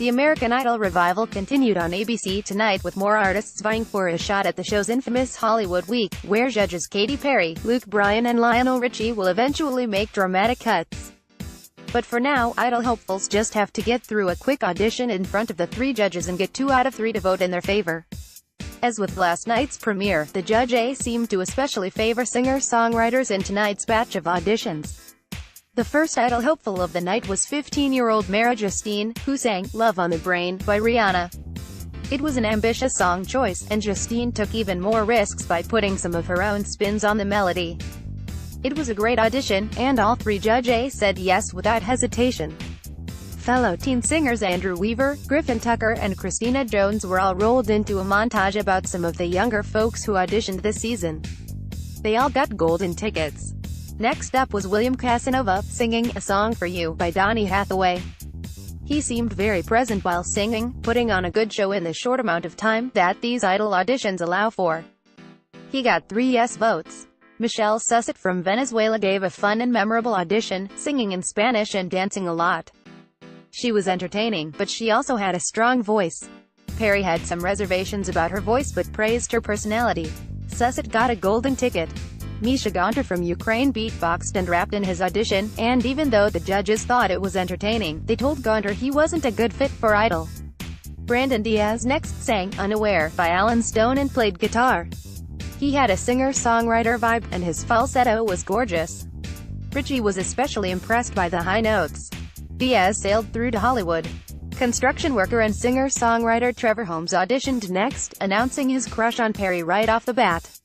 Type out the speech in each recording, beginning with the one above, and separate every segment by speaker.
Speaker 1: The American Idol revival continued on ABC tonight with more artists vying for a shot at the show's infamous Hollywood Week, where judges Katy Perry, Luke Bryan and Lionel Richie will eventually make dramatic cuts. But for now, Idol hopefuls just have to get through a quick audition in front of the 3 judges and get 2 out of 3 to vote in their favor. As with last night's premiere, the Judge A seemed to especially favor singer-songwriters in tonight's batch of auditions. The first Idol hopeful of the night was 15-year-old Mara Justine, who sang "Love on the Brain" by Rihanna. It was an ambitious song choice, and Justine took even more risks by putting some of her own spins on the melody. It was a great audition, and all 3 Judge A said yes without hesitation. Fellow teen singers Andrew Weaver, Griffin Tucker and Christina Jones were all rolled into a montage about some of the younger folks who auditioned this season. They all got golden tickets. Next up was William Casanova, singing "A Song for You" by Donny Hathaway. He seemed very present while singing, putting on a good show in the short amount of time that these Idol auditions allow for. He got 3 yes votes. Michelle Susset from Venezuela gave a fun and memorable audition, singing in Spanish and dancing a lot. She was entertaining, but she also had a strong voice. Perry had some reservations about her voice but praised her personality. Susset got a golden ticket. Misha Gontar from Ukraine beatboxed and rapped in his audition, and even though the judges thought it was entertaining, they told Gontar he wasn't a good fit for Idol. Brandon Diaz next sang "Unaware" by Alan Stone and played guitar. He had a singer-songwriter vibe, and his falsetto was gorgeous. Richie was especially impressed by the high notes. Diaz sailed through to Hollywood. Construction worker and singer-songwriter Trevor Holmes auditioned next, announcing his crush on Perry right off the bat.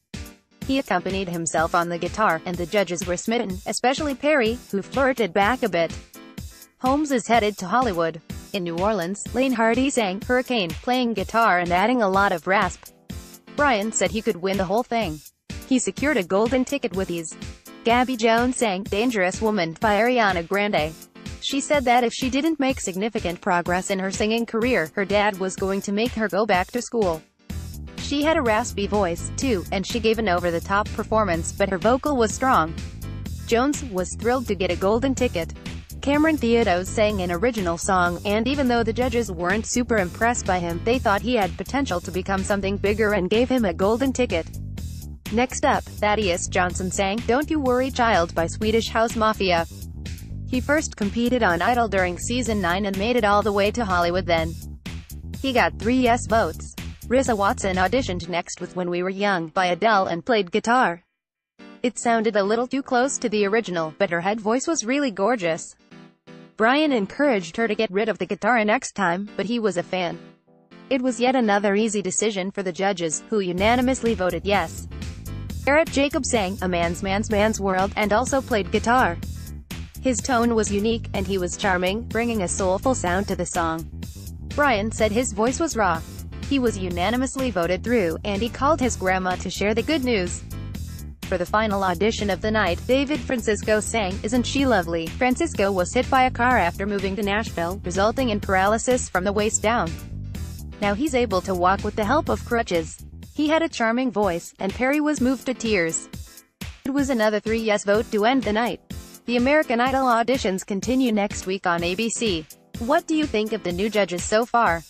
Speaker 1: He accompanied himself on the guitar, and the judges were smitten, especially Perry, who flirted back a bit. Holmes is headed to Hollywood. In New Orleans, Lane Hardy sang "Hurricane," playing guitar and adding a lot of rasp. Bryan said he could win the whole thing. He secured a golden ticket with ease. Gabby Jones sang "Dangerous Woman" by Ariana Grande. She said that if she didn't make significant progress in her singing career, her dad was going to make her go back to school. She had a raspy voice, too, and she gave an over-the-top performance, but her vocal was strong. Jones was thrilled to get a golden ticket. Cameron Theodos sang an original song, and even though the judges weren't super impressed by him, they thought he had potential to become something bigger and gave him a golden ticket. Next up, Thaddeus Johnson sang "Don't You Worry Child" by Swedish House Mafia. He first competed on Idol during Season 9 and made it all the way to Hollywood then. He got 3 yes votes. Rissa Watson auditioned next with "When We Were Young" by Adele and played guitar. It sounded a little too close to the original, but her head voice was really gorgeous. Bryan encouraged her to get rid of the guitar next time, but he was a fan. It was yet another easy decision for the judges, who unanimously voted yes. Garrett Jacobs sang "A Man's World" and also played guitar. His tone was unique, and he was charming, bringing a soulful sound to the song. Bryan said his voice was raw. He was unanimously voted through, and he called his grandma to share the good news. For the final audition of the night, David Francisco sang "Isn't She Lovely." Francisco was hit by a car after moving to Nashville, resulting in paralysis from the waist down. Now he's able to walk with the help of crutches. He had a charming voice, and Perry was moved to tears. It was another 3 yes vote to end the night. The American Idol auditions continue next week on ABC. What do you think of the new judges so far?